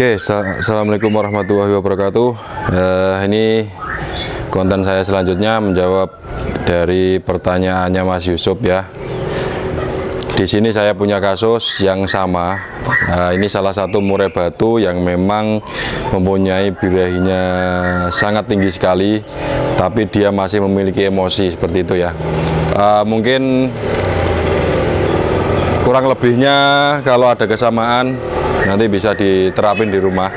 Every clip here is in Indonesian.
Oke, assalamualaikum warahmatullahi wabarakatuh. Ini konten saya selanjutnya menjawab dari pertanyaannya Mas Yusuf ya. Di sini saya punya kasus yang sama. Ini salah satu murai batu yang memang mempunyai birahinya sangat tinggi sekali, tapi dia masih memiliki emosi seperti itu ya. Mungkin kurang lebihnya kalau ada kesamaan nanti bisa diterapin di rumah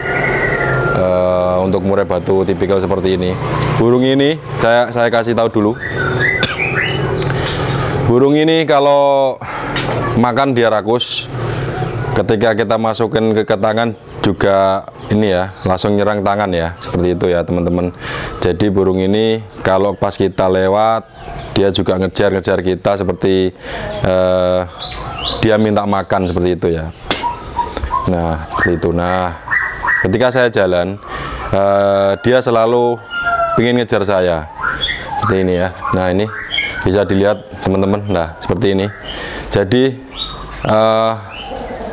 untuk murai batu tipikal seperti ini. Burung ini saya kasih tahu dulu. Burung ini kalau makan dia rakus. Ketika kita masukin ke tangan juga ini ya, langsung nyerang tangan ya, seperti itu ya teman-teman. Jadi burung ini kalau pas kita lewat dia juga ngejar-ngejar kita seperti dia minta makan seperti itu ya. Nah, seperti itu. Nah, ketika saya jalan, dia selalu ingin ngejar saya. Seperti ini ya. Nah, ini bisa dilihat teman-teman. Nah, seperti ini. Jadi,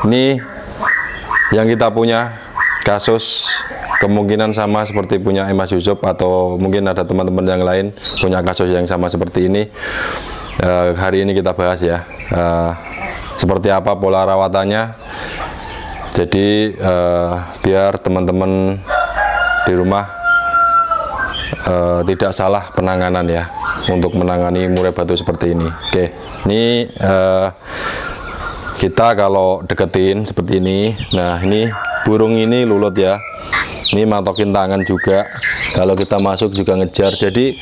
ini yang kita punya kasus kemungkinan sama seperti punya Mas Yusuf, atau mungkin ada teman-teman yang lain punya kasus yang sama seperti ini. Hari ini kita bahas ya. Seperti apa pola rawatannya. Jadi biar teman-teman di rumah tidak salah penanganan ya untuk menangani murai batu seperti ini. Oke, ini kita kalau deketin seperti ini. Nah, ini burung ini lulut ya. Ini matokin tangan juga. Kalau kita masuk juga ngejar. Jadi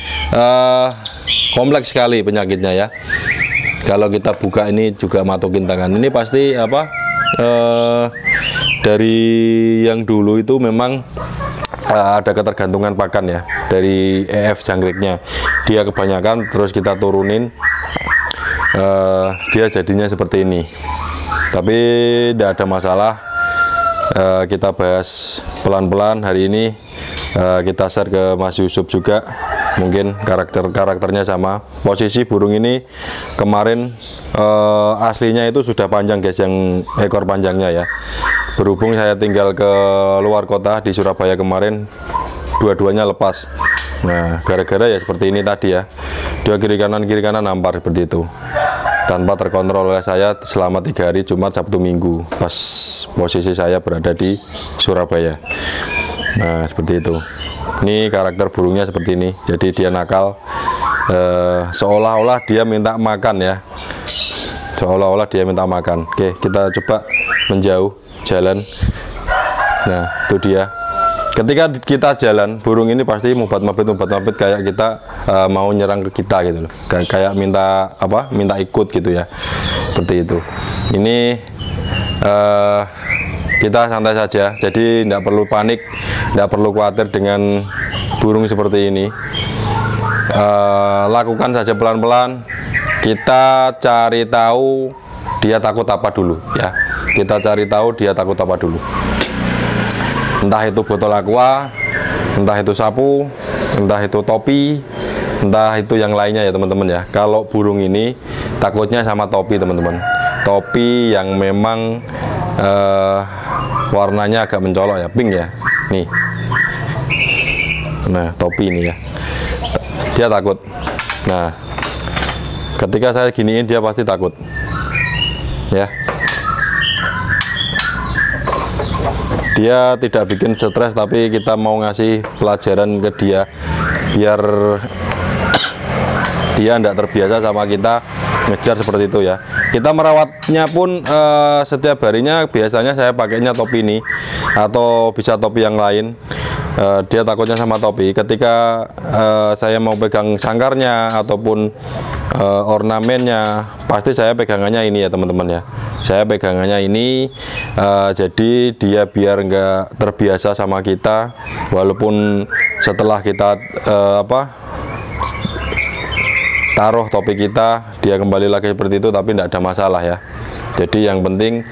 kompleks sekali penyakitnya ya. Kalau kita buka ini juga matokin tangan. Ini pasti apa? Dari yang dulu itu memang ada ketergantungan pakan ya dari EF jangkriknya. Dia kebanyakan, terus kita turunin, dia jadinya seperti ini. Tapi tidak ada masalah. Kita bahas pelan-pelan hari ini. Kita share ke Mas Yusuf juga. Mungkin karakternya sama. Posisi burung ini kemarin aslinya itu sudah panjang guys, yang ekor panjangnya ya. Berhubung saya tinggal ke luar kota di Surabaya kemarin, dua-duanya lepas. Nah, gara-gara ya seperti ini tadi ya, dia kiri kanan nampar seperti itu, tanpa terkontrol oleh saya selama 3 hari, Jumat, Sabtu, Minggu, pas posisi saya berada di Surabaya. Nah, seperti itu. Ini karakter burungnya seperti ini. Jadi dia nakal, seolah-olah dia minta makan ya, seolah-olah dia minta makan. Oke, kita coba menjauh jalan. Nah, itu dia. Ketika kita jalan, burung ini pasti mumbat-mabit kayak kita mau nyerang ke kita gitu loh. Kayak minta apa? Minta ikut gitu ya. Seperti itu. Ini kita santai saja. Jadi tidak perlu panik, tidak perlu khawatir dengan burung seperti ini. Lakukan saja pelan-pelan. Kita cari tahu dia takut apa dulu ya. Kita cari tahu dia takut apa dulu. Entah itu botol aqua, entah itu sapu, entah itu topi, entah itu yang lainnya ya teman-teman ya. Kalau burung ini takutnya sama topi teman-teman. Topi yang memang warnanya agak mencolok ya, pink ya. Nih. Nah, topi ini ya. Dia takut. Nah, ketika saya giniin dia pasti takut. Ya. Dia tidak bikin stres, tapi kita mau ngasih pelajaran ke dia biar dia tidak terbiasa sama kita ngejar seperti itu ya. Kita merawatnya pun setiap harinya biasanya saya pakainya topi ini atau bisa topi yang lain. Dia takutnya sama topi. Ketika saya mau pegang sangkarnya ataupun ornamennya, pasti saya pegangannya ini ya teman-teman ya. Saya pegangannya ini, jadi dia biar nggak terbiasa sama kita. Walaupun setelah kita taruh topi kita, dia kembali lagi seperti itu, tapi tidak ada masalah ya. Jadi yang penting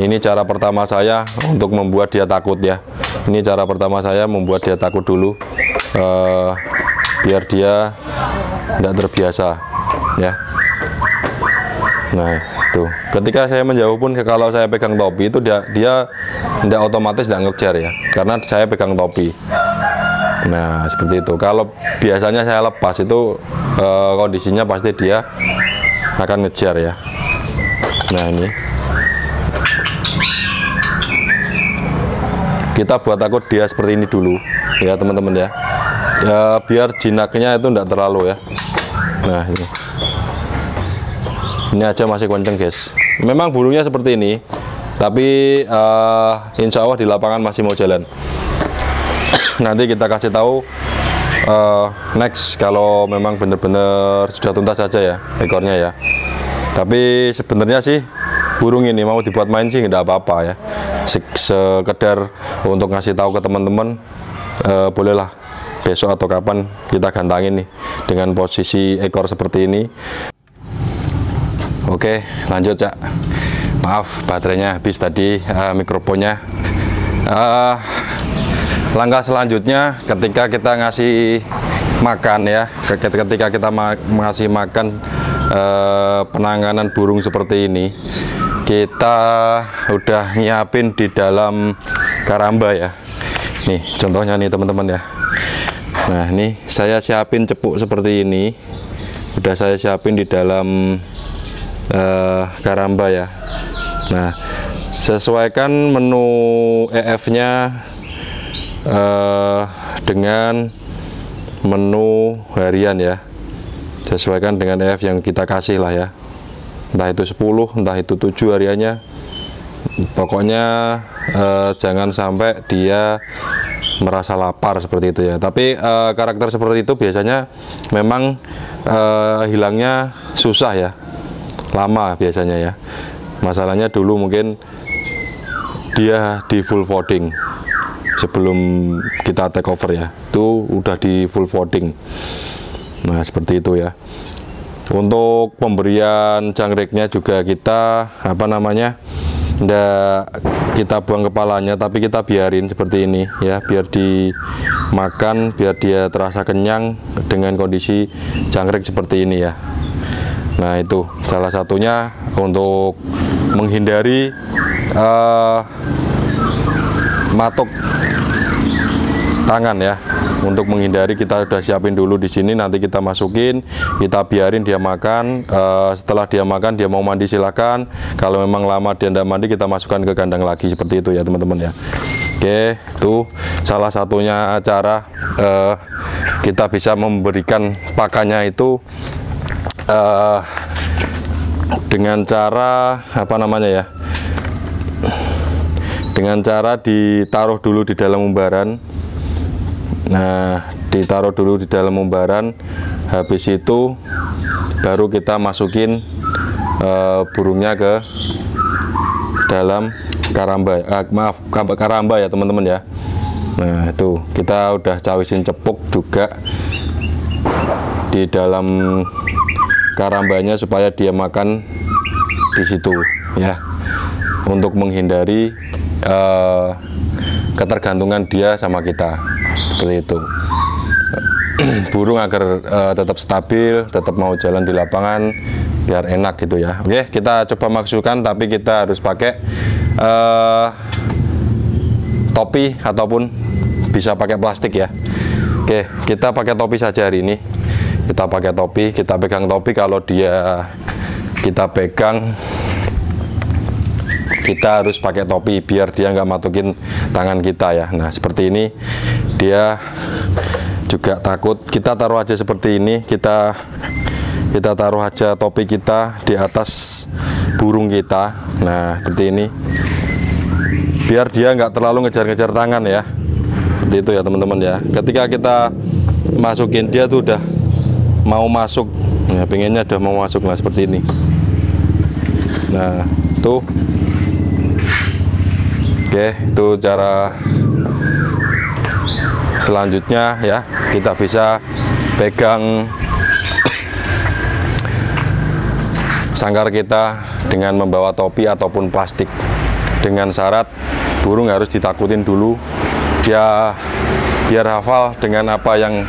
ini cara pertama saya untuk membuat dia takut ya. Ini cara pertama saya membuat dia takut dulu, biar dia tidak terbiasa ya. Nah, tuh. Ketika saya menjauh pun, kalau saya pegang topi itu dia tidak otomatis tidak ngejar ya, karena saya pegang topi. Nah seperti itu. Kalau biasanya saya lepas itu kondisinya pasti dia akan ngejar ya. Nah ini kita buat takut dia seperti ini dulu ya teman-teman ya. Biar jinaknya itu tidak terlalu ya. Nah ini aja masih kenceng guys. Memang burungnya seperti ini, tapi insya Allah di lapangan masih mau jalan. Nanti kita kasih tahu next kalau memang benar-benar sudah tuntas saja ya ekornya ya. Tapi sebenarnya sih burung ini mau dibuat main sih nggak apa-apa ya. Sekedar untuk ngasih tahu ke teman-teman, bolehlah besok atau kapan kita gantangin nih dengan posisi ekor seperti ini. Oke lanjut Cak. Maaf baterainya habis tadi, mikrofonnya. Langkah selanjutnya ketika kita ngasih makan ya, ketika kita ngasih makan penanganan burung seperti ini, kita udah nyiapin di dalam karamba ya. Nih contohnya nih teman-teman ya. Nah ini saya siapin cepuk seperti ini, udah saya siapin di dalam karamba ya. Nah sesuaikan menu EF-nya dengan menu harian ya. Sesuaikan dengan EF yang kita kasih lah ya, entah itu 10 entah itu 7 hariannya. Pokoknya jangan sampai dia merasa lapar seperti itu ya. Tapi karakter seperti itu biasanya memang hilangnya susah ya, lama biasanya ya. Masalahnya dulu mungkin dia di full folding sebelum kita take over ya, itu udah di full folding. Nah seperti itu ya. Untuk pemberian jangriknya juga kita ndak kita buang kepalanya, tapi kita biarin seperti ini ya, biar dimakan, biar dia terasa kenyang dengan kondisi jangkrik seperti ini ya. Nah itu salah satunya untuk menghindari matuk tangan ya. Untuk menghindari kita udah siapin dulu di sini, nanti kita masukin, kita biarin dia makan. Setelah dia makan, dia mau mandi silakan. Kalau memang lama dia tidak mandi, kita masukkan ke kandang lagi seperti itu ya teman-teman ya. Oke, itu salah satunya cara kita bisa memberikan pakannya itu dengan cara dengan cara ditaruh dulu di dalam umbaran. Nah ditaruh dulu di dalam umbaran, habis itu baru kita masukin burungnya ke dalam karamba, karamba ya teman-teman ya. Nah itu kita udah cawisin cepuk juga di dalam karambanya supaya dia makan di situ ya, untuk menghindari ketergantungan dia sama kita seperti itu. Burung agar tetap stabil, tetap mau jalan di lapangan biar enak gitu ya. Oke, kita coba masukkan, tapi kita harus pakai topi ataupun bisa pakai plastik ya. Oke, kita pakai topi saja hari ini. Kita pakai topi, kita pegang topi. Kalau dia kita pegang, kita harus pakai topi biar dia nggak matukin tangan kita ya. Nah seperti ini dia juga takut. Kita taruh aja seperti ini, kita taruh aja topi kita di atas burung kita. Nah seperti ini biar dia nggak terlalu ngejar-ngejar tangan ya, seperti itu ya teman-teman ya. Ketika kita masukin, dia tuh udah mau masuk ya, pengennya udah mau masuk. Nah seperti ini. Nah tuh, oke, itu cara selanjutnya ya. Kita bisa pegang sangkar kita dengan membawa topi ataupun plastik, dengan syarat burung harus ditakutin dulu, dia biar hafal dengan apa yang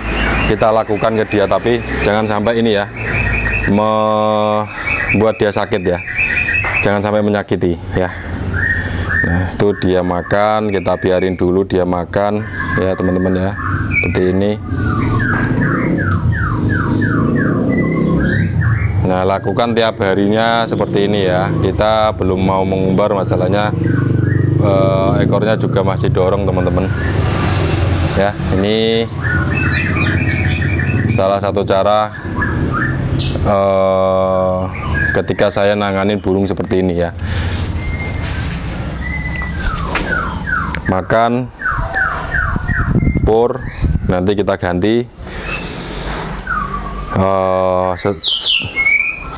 kita lakukan ke dia. Tapi jangan sampai ini ya membuat dia sakit ya. jangan sampai menyakiti ya. Nah, itu dia makan, kita biarin dulu dia makan ya teman-teman ya, seperti ini. Nah, lakukan tiap harinya seperti ini ya. Kita belum mau mengumbar, masalahnya ekornya juga masih dorong teman-teman ya. Ini salah satu cara ketika saya nanganin burung seperti ini ya. Makan, pur, nanti kita ganti.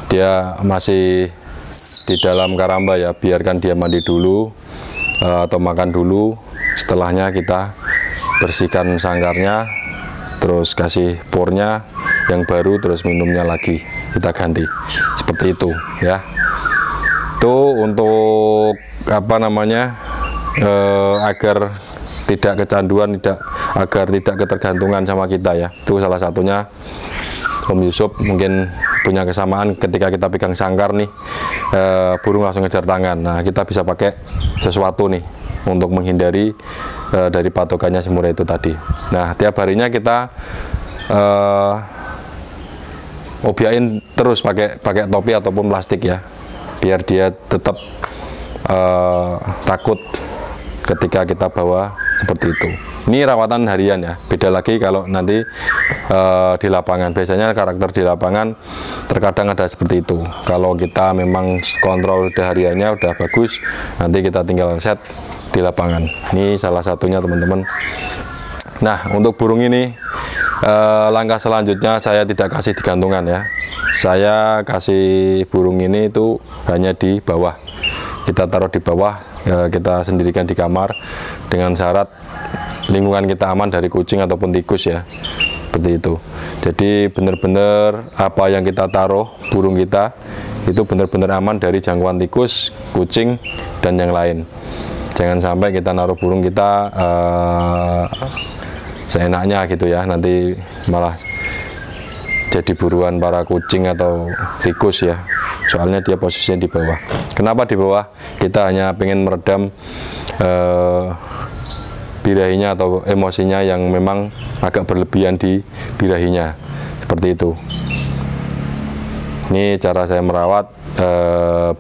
Dia masih di dalam karamba ya, biarkan dia mandi dulu atau makan dulu. Setelahnya kita bersihkan sangkarnya, terus kasih purnya yang baru, terus minumnya lagi kita ganti, seperti itu ya. Itu untuk apa namanya, agar tidak kecanduan, agar tidak ketergantungan sama kita ya. Itu salah satunya Om Yusuf mungkin punya kesamaan, ketika kita pegang sangkar nih, burung langsung ngejar tangan. Nah, kita bisa pakai sesuatu nih untuk menghindari dari patokannya si murai itu tadi. Nah, tiap harinya kita obiain terus pakai topi ataupun plastik ya, biar dia tetap takut ketika kita bawa seperti itu. Ini rawatan harian ya, beda lagi kalau nanti di lapangan. Biasanya karakter di lapangan terkadang ada seperti itu. Kalau kita memang kontrol udah hariannya udah bagus, nanti kita tinggal set di lapangan. Ini salah satunya teman-teman. Nah, untuk burung ini langkah selanjutnya saya tidak kasih di gantungan ya. Saya kasih burung ini itu hanya di bawah. Kita taruh di bawah, kita sendirikan di kamar dengan syarat lingkungan kita aman dari kucing ataupun tikus ya, seperti itu. Jadi benar-benar apa yang kita taruh burung kita itu benar-benar aman dari jangkauan tikus, kucing, dan yang lain. Jangan sampai kita naruh burung kita seenaknya gitu ya, nanti malah jadi buruan para kucing atau tikus ya. Soalnya dia posisinya di bawah. Kenapa di bawah? Kita hanya pengen meredam birahinya atau emosinya yang memang agak berlebihan di birahinya, seperti itu. Ini cara saya merawat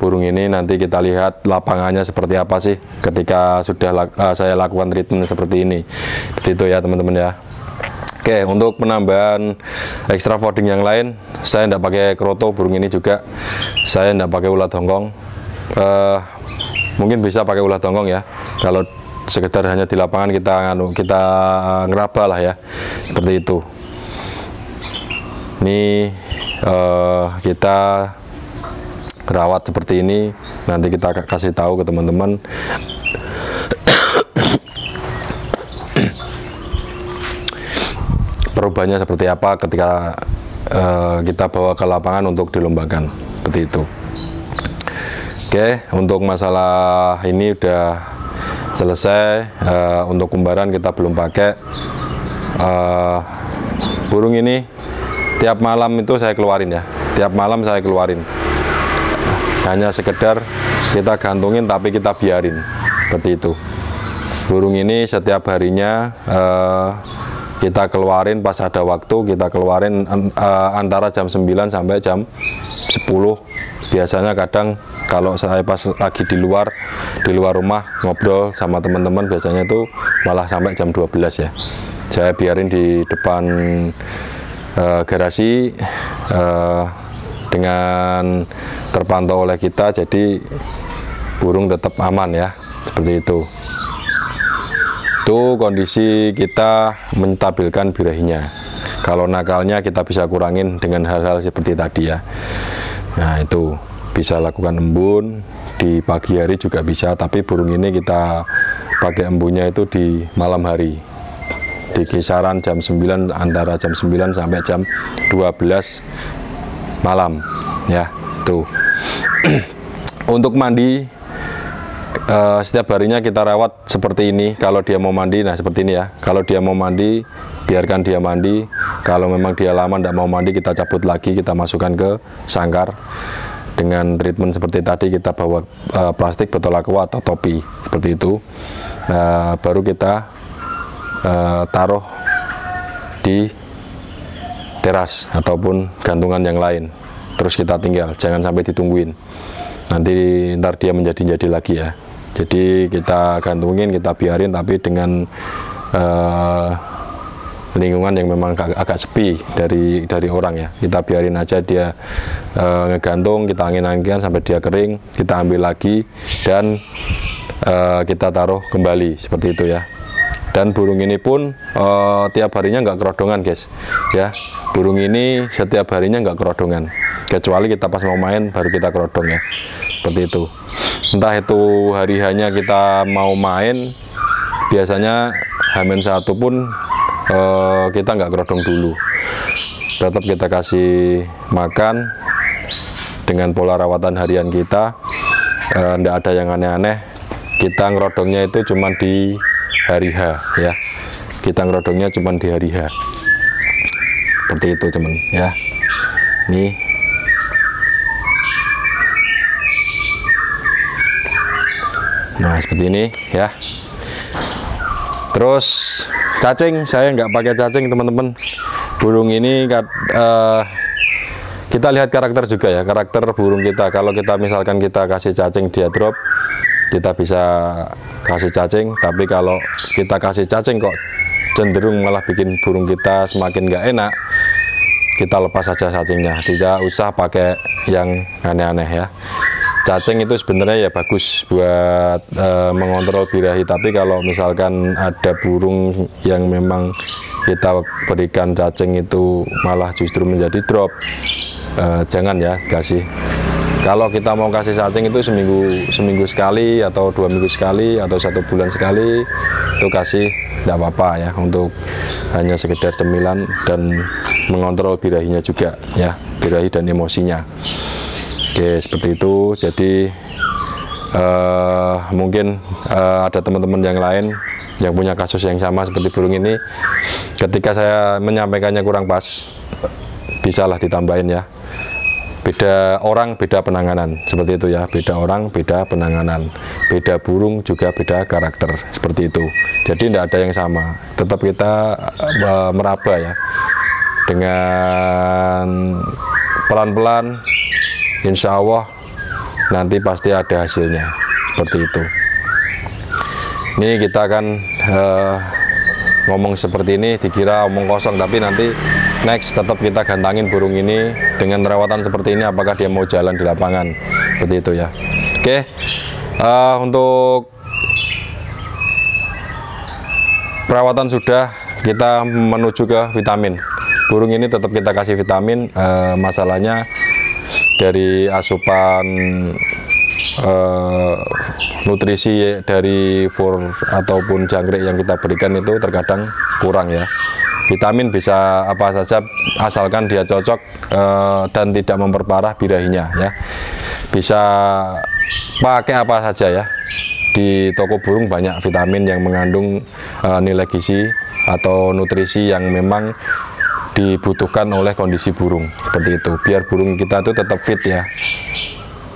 burung ini. Nanti kita lihat lapangannya seperti apa sih ketika sudah saya lakukan treatment seperti ini. Seperti itu ya teman-teman ya. Oke, untuk penambahan extra fooding yang lain, saya tidak pakai kroto burung ini juga. Saya tidak pakai ulat hongkong. Mungkin bisa pakai ulat hongkong ya. Kalau sekedar hanya di lapangan kita ngeraba lah ya, seperti itu. Ini kita rawat seperti ini. Nanti kita kasih tahu ke teman-teman. Perubahannya seperti apa ketika kita bawa ke lapangan untuk dilombakan, seperti itu. Oke, untuk masalah ini udah selesai. Untuk kumbaran kita belum pakai. Burung ini tiap malam itu saya keluarin ya, tiap malam saya keluarin. Hanya sekedar kita gantungin tapi kita biarin, seperti itu. Burung ini setiap harinya kita keluarin pas ada waktu, kita keluarin antara jam 9 sampai jam 10. Biasanya kadang kalau saya pas lagi di luar rumah ngobrol sama teman-teman, biasanya itu malah sampai jam 12 ya. Saya biarin di depan garasi dengan terpantau oleh kita, jadi burung tetap aman ya, seperti itu. Itu kondisi kita menstabilkan birahinya. Kalau nakalnya kita bisa kurangin dengan hal-hal seperti tadi ya. Nah, itu bisa lakukan embun di pagi hari juga bisa, tapi burung ini kita pakai embunnya itu di malam hari, di kisaran jam 9, antara jam 9 sampai jam 12 malam ya. Tuh. Untuk mandi setiap harinya kita rawat seperti ini. Kalau dia mau mandi, nah seperti ini ya. Kalau dia mau mandi, biarkan dia mandi. Kalau memang dia lama tidak mau mandi, kita cabut lagi, kita masukkan ke sangkar. dengan treatment seperti tadi, kita bawa plastik, botol aqua atau topi seperti itu. Baru kita taruh di teras ataupun gantungan yang lain, terus kita tinggal, jangan sampai ditungguin, nanti ntar dia menjadi lagi ya. Jadi kita gantungin, kita biarin, tapi dengan lingkungan yang memang agak sepi dari orang ya. Kita biarin aja dia ngegantung, kita angin-anginkan sampai dia kering, kita ambil lagi dan kita taruh kembali seperti itu ya. Dan burung ini pun tiap harinya nggak kerodongan guys ya. Burung ini setiap harinya nggak kerodongan, kecuali kita pas mau main baru kita kerodong ya, seperti itu. Entah itu hari hanya kita mau main, biasanya H-1 pun kita nggak kerodong dulu, tetap kita kasih makan dengan pola rawatan harian kita. Nggak ada yang aneh-aneh. Kita ngerodongnya itu cuma di hari H ya, kita ngerodongnya cuma di hari H, seperti itu teman ya. Nih nah seperti ini ya. Terus cacing, saya nggak pakai cacing teman-teman. Burung ini kita lihat karakter juga ya, karakter burung kita. Kalau kita misalkan kita kasih cacing dia drop, kita bisa kasih cacing. Tapi kalau kita kasih cacing kok cenderung malah bikin burung kita semakin nggak enak, kita lepas saja cacingnya, tidak usah pakai yang aneh-aneh ya. Cacing itu sebenarnya ya bagus buat mengontrol birahi, tapi kalau misalkan ada burung yang memang kita berikan cacing itu malah justru menjadi drop, jangan ya kasih. Kalau kita mau kasih cacing itu seminggu sekali atau 2 minggu sekali atau 1 bulan sekali itu kasih, tidak apa-apa ya, untuk hanya sekedar cemilan dan mengontrol birahinya juga ya, birahi dan emosinya. Oke, seperti itu. Jadi mungkin ada teman-teman yang lain yang punya kasus yang sama seperti burung ini. Ketika saya menyampaikannya kurang pas, bisalah ditambahin ya. Beda orang beda penanganan, seperti itu ya. Beda orang beda penanganan, beda burung juga beda karakter, seperti itu. Jadi tidak ada yang sama, tetap kita meraba ya, dengan pelan-pelan, insya Allah nanti pasti ada hasilnya, seperti itu. Ini kita akan ngomong seperti ini, dikira omong kosong, tapi nanti next tetap kita gantangin burung ini dengan perawatan seperti ini, apakah dia mau jalan di lapangan, seperti itu ya. Oke, untuk perawatan sudah, kita menuju ke vitamin. Burung ini tetap kita kasih vitamin. Masalahnya dari asupan nutrisi dari fur ataupun jangkrik yang kita berikan itu terkadang kurang ya. Vitamin bisa apa saja asalkan dia cocok dan tidak memperparah birahinya ya. Bisa pakai apa saja ya. Di toko burung banyak vitamin yang mengandung nilai gizi atau nutrisi yang memang dibutuhkan oleh kondisi burung, seperti itu. Biar burung kita itu tetap fit ya.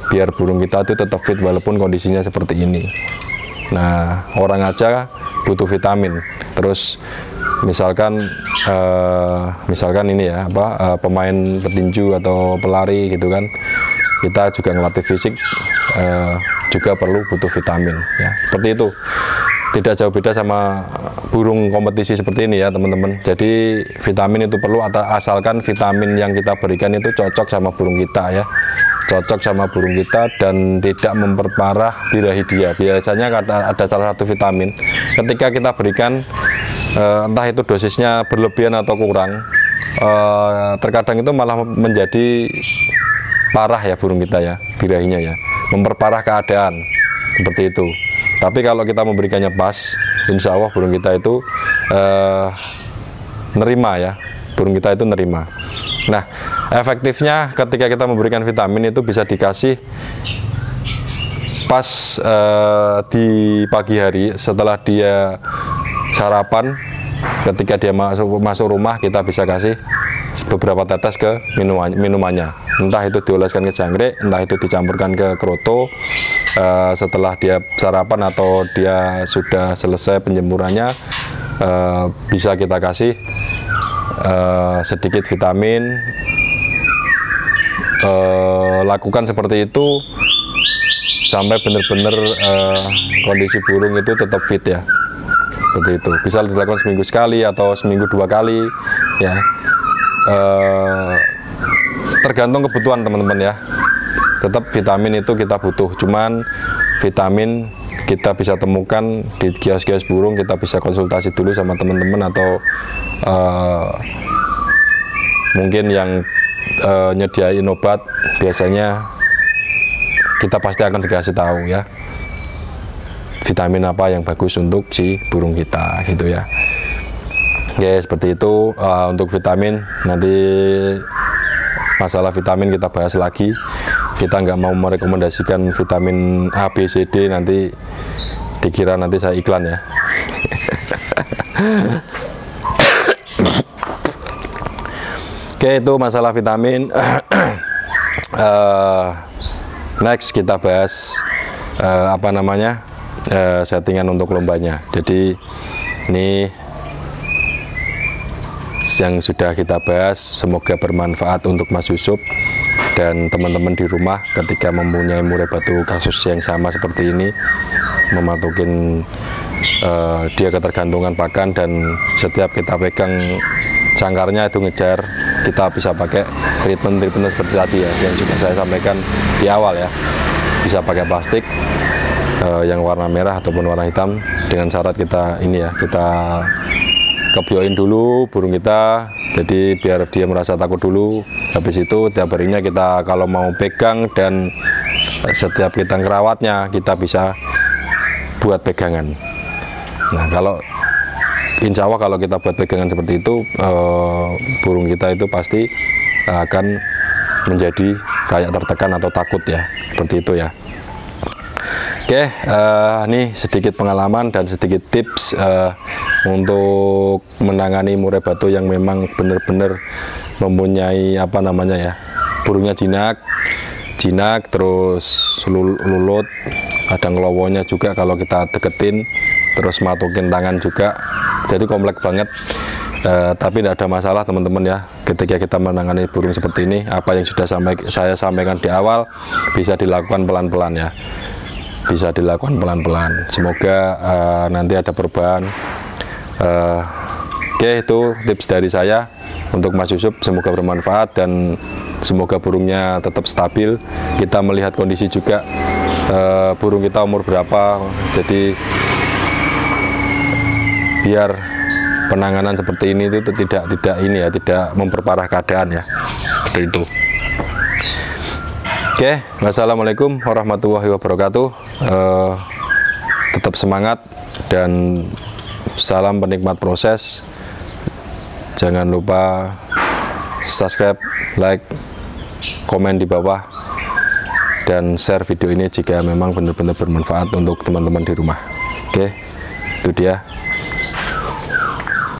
Biar burung kita itu tetap fit walaupun kondisinya seperti ini. Nah, orang aja butuh vitamin. Terus misalkan ini ya, pemain petinju atau pelari gitu kan, kita juga ngelatih fisik, juga perlu butuh vitamin ya, seperti itu. Tidak jauh beda sama burung kompetisi seperti ini ya teman-teman. Jadi vitamin itu perlu, asalkan vitamin yang kita berikan itu cocok sama burung kita ya, cocok sama burung kita dan tidak memperparah birahi dia. Biasanya ada salah satu vitamin ketika kita berikan, entah itu dosisnya berlebihan atau kurang, terkadang itu malah menjadi parah ya burung kita ya, birahinya ya, memperparah keadaan, seperti itu. Tapi kalau kita memberikannya pas, insya Allah burung kita itu nerima ya, burung kita itu nerima. Nah, efektifnya ketika kita memberikan vitamin itu bisa dikasih pas di pagi hari setelah dia sarapan. Ketika dia masuk rumah, kita bisa kasih beberapa tetes ke minumannya entah itu dioleskan ke jangkrik, entah itu dicampurkan ke kroto. Setelah dia sarapan atau dia sudah selesai penjemurannya, bisa kita kasih sedikit vitamin. Lakukan seperti itu sampai benar-benar kondisi burung itu tetap fit ya, seperti itu. Bisa dilakukan seminggu sekali atau seminggu 2 kali ya, tergantung kebutuhan teman-teman ya. Tetap vitamin itu kita butuh, cuman vitamin kita bisa temukan di kios-kios burung. Kita bisa konsultasi dulu sama teman-teman atau mungkin yang nyediain obat, biasanya kita pasti akan dikasih tahu ya, vitamin apa yang bagus untuk si burung kita gitu ya. Oke, seperti itu. Untuk vitamin, nanti masalah vitamin kita bahas lagi. Kita nggak mau merekomendasikan vitamin A, B, C, D, nanti dikira nanti saya iklan ya. Oke, itu masalah vitamin. Next kita bahas settingan untuk lombanya. Jadi ini yang sudah kita bahas, semoga bermanfaat untuk Mas Yusuf dan teman-teman di rumah ketika mempunyai murai batu kasus yang sama seperti ini, mematukin dia ketergantungan pakan, dan setiap kita pegang cangkarnya itu ngejar, kita bisa pakai treatment seperti tadi ya, yang sudah saya sampaikan di awal ya. Bisa pakai plastik yang warna merah ataupun warna hitam, dengan syarat kita ini ya, kita kebioin dulu burung kita, jadi biar dia merasa takut dulu. Habis itu tiap harinya kita kalau mau pegang dan setiap kita ngerawatnya, kita bisa buat pegangan. Nah, kalau insya Allah kalau kita buat pegangan seperti itu, burung kita itu pasti akan menjadi kayak tertekan atau takut ya, seperti itu ya. Oke, ini sedikit pengalaman dan sedikit tips untuk menangani murai batu yang memang benar-benar mempunyai burungnya jinak, terus lulut, ada ngelowonya juga kalau kita deketin, terus matukin tangan juga, jadi kompleks banget. Tapi tidak ada masalah teman-teman ya, ketika kita menangani burung seperti ini, apa yang sudah saya sampaikan di awal bisa dilakukan pelan-pelan ya, bisa dilakukan pelan-pelan. Semoga nanti ada perubahan. Oke, itu tips dari saya untuk Mas Yusuf, semoga bermanfaat dan semoga burungnya tetap stabil. Kita melihat kondisi juga burung kita umur berapa, jadi biar penanganan seperti ini itu tidak memperparah keadaan ya, seperti itu. Oke, wassalamualaikum warahmatullahi wabarakatuh. Tetap semangat dan salam penikmat proses. Jangan lupa subscribe, like, komen di bawah, dan share video ini jika memang benar-benar bermanfaat untuk teman-teman di rumah. Oke, itu dia.